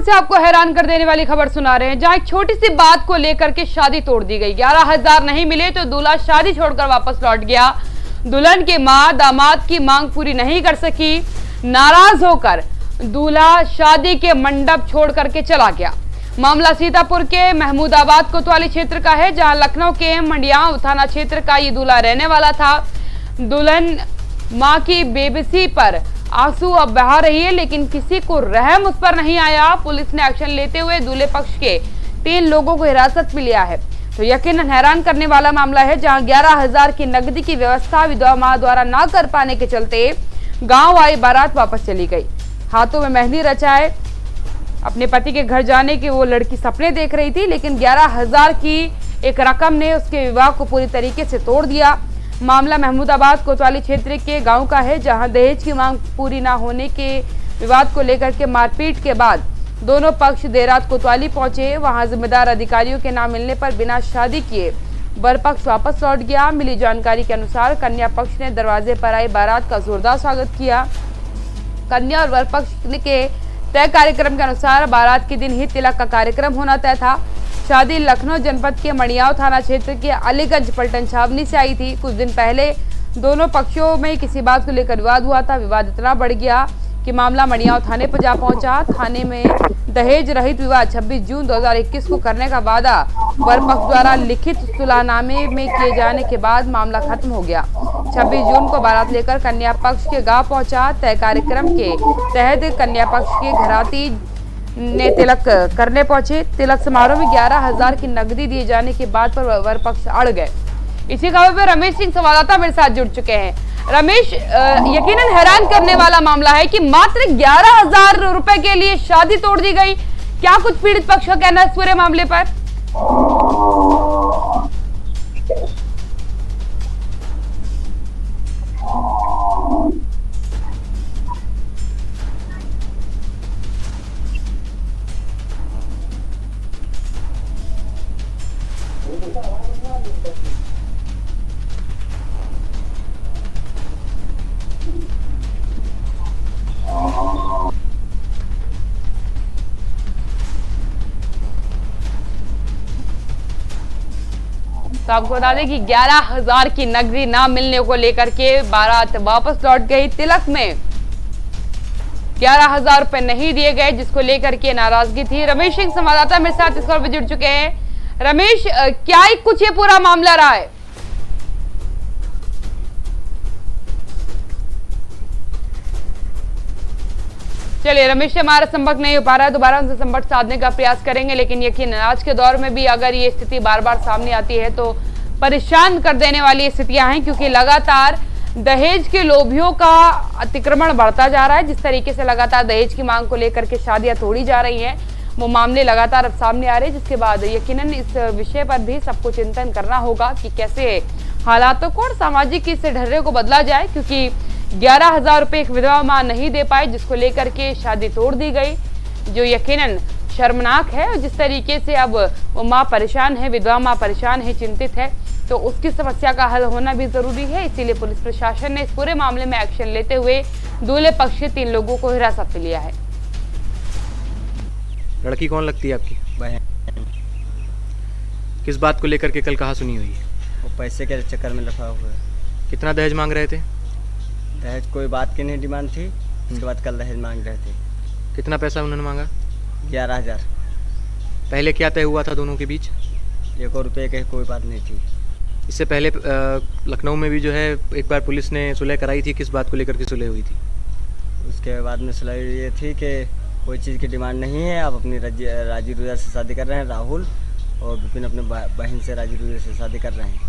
से आपको हैरान कर देने वाली खबर सुना रहे हैं, जहां एक छोटी सी बात को लेकर के शादी तोड़ दी गई। 11,000 नहीं मिले तो दूल्हा शादी छोड़कर वापस लौट गया। दुल्हन की मां दामाद की मांग पूरी नहीं कर सकी। नाराज होकर दूल्हा शादी के मंडप छोड़ करके चला गया। मामला सीतापुर के महमूदाबाद कोतवाली क्षेत्र का है, जहां लखनऊ के मंडियाव थाना क्षेत्र का ये दूल्हा रहने वाला था। दुल्हन मां की बेबसी पर आंसू अब बहा रही है, लेकिन किसी को रहम उस पर नहीं आया। पुलिस ने एक्शन लेते हुए दूल्हे पक्ष के 3 लोगों को हिरासत में लिया है। तो यकीनन हैरान करने वाला मामला है, जहां 11,000 की नकदी की व्यवस्था विधवा मां द्वारा न कर पाने के चलते गांव आई बारात वापस चली गई। हाथों में मेहंदी रचाए अपने पति के घर जाने की वो लड़की सपने देख रही थी, लेकिन 11,000 की एक रकम ने उसके विवाह को पूरी तरीके से तोड़ दिया। मामला महमूदाबाद कोतवाली क्षेत्र के गांव का है, जहां दहेज की मांग पूरी न होने के विवाद को लेकर के मारपीट के बाद दोनों पक्ष देर रात कोतवाली पहुंचे। वहां जिम्मेदार अधिकारियों के न मिलने पर बिना शादी किए वर पक्ष वापस लौट गया। मिली जानकारी के अनुसार कन्या पक्ष ने दरवाजे पर आई बारात का जोरदार स्वागत किया। कन्या और वर पक्ष के तय कार्यक्रम के अनुसार बारात के दिन ही तिलक का कार्यक्रम होना तय था। शादी लखनऊ जनपद के मड़ियाव थाना क्षेत्र के अलीगंज पलटन छावनी से आई थी। कुछ दिन पहले दोनों पक्षों में किसी बात को लेकर विवाद हुआ था। विवाद इतना बढ़ गया कि मामला मड़ियाव थाने पर जा पहुंचा। थाने में दहेज रहित विवाह 26 जून 2021 को करने का वादा वर पक्ष द्वारा लिखित सुलहनामे में किए जाने के बाद मामला खत्म हो गया। 26 जून को बारात लेकर कन्या पक्ष के गांव पहुंचा। तय कार्यक्रम के तहत कन्या पक्ष के घराती ने तिलक करने पहुंचे। तिलक समारोह में 11,000 की नकदी दिए जाने की बात पर वर पक्ष अड़ गए। इसी खबर पर रमेश सिंह संवाददाता मेरे साथ जुड़ चुके हैं। रमेश, यकीनन हैरान करने वाला मामला है कि मात्र 11,000 रुपए के लिए शादी तोड़ दी गई। क्या कुछ पीड़ित पक्ष का कहना है इस पूरे मामले पर? तो आपको बता दें कि 11,000 की नकदी ना मिलने को लेकर के बारात वापस लौट गई। तिलक में 11,000 रुपए नहीं दिए गए, जिसको लेकर के नाराजगी थी। रमेश सिंह संवाददाता मेरे साथ इस खबर पर जुड़ चुके हैं। रमेश, क्या कुछ ये पूरा मामला रहा है? चलिए, रमेश से हमारा संपर्क नहीं हो पा रहा है, दोबारा उनसे संपर्क साधने का प्रयास करेंगे। लेकिन यकीन आज के दौर में भी अगर ये स्थिति बार बार सामने आती है तो परेशान कर देने वाली स्थितियां हैं, क्योंकि लगातार दहेज के लोभियों का अतिक्रमण बढ़ता जा रहा है। जिस तरीके से लगातार दहेज की मांग को लेकर के शादियां तोड़ी जा रही हैं, वो मामले लगातार अब सामने आ रहे हैं, जिसके बाद यकीनन इस विषय पर भी सबको चिंतन करना होगा कि कैसे हालातों को और सामाजिक इस ढर्रे को बदला जाए, क्योंकि 11,000 रुपए एक विधवा मां नहीं दे पाई, जिसको लेकर के शादी तोड़ दी गई, जो यकीनन शर्मनाक है। और जिस तरीके से अब वो मां परेशान है, विधवा मां परेशान है, चिंतित है, तो उसकी समस्या का हल होना भी जरूरी है। इसीलिए पुलिस प्रशासन ने इस पूरे मामले में एक्शन लेते हुए दूल्हे पक्ष के 3 लोगों को हिरासत में लिया है। लड़की कौन लगती है आपकी? बहन। किस बात को लेकर के कल कहाँ सुनी हुई है? वो पैसे के चक्कर में लफड़ा हुआ है। कितना दहेज मांग रहे थे? दहेज कोई बात की नहीं डिमांड थी। उसके बाद कल दहेज मांग रहे थे। कितना पैसा उन्होंने मांगा? 11,000। पहले क्या तय हुआ था दोनों के बीच? 1 रुपये की कोई बात नहीं थी। इससे पहले लखनऊ में भी जो है एक बार पुलिस ने सुलह कराई थी। किस बात को लेकर के सुलह हुई थी? उसके बाद में सुलह ये थी कि कोई चीज़ की डिमांड नहीं है, आप अपनी राजी रुजा से शादी कर रहे हैं। राहुल और विपिन अपने बहन से राजी रुजा से शादी कर रहे हैं।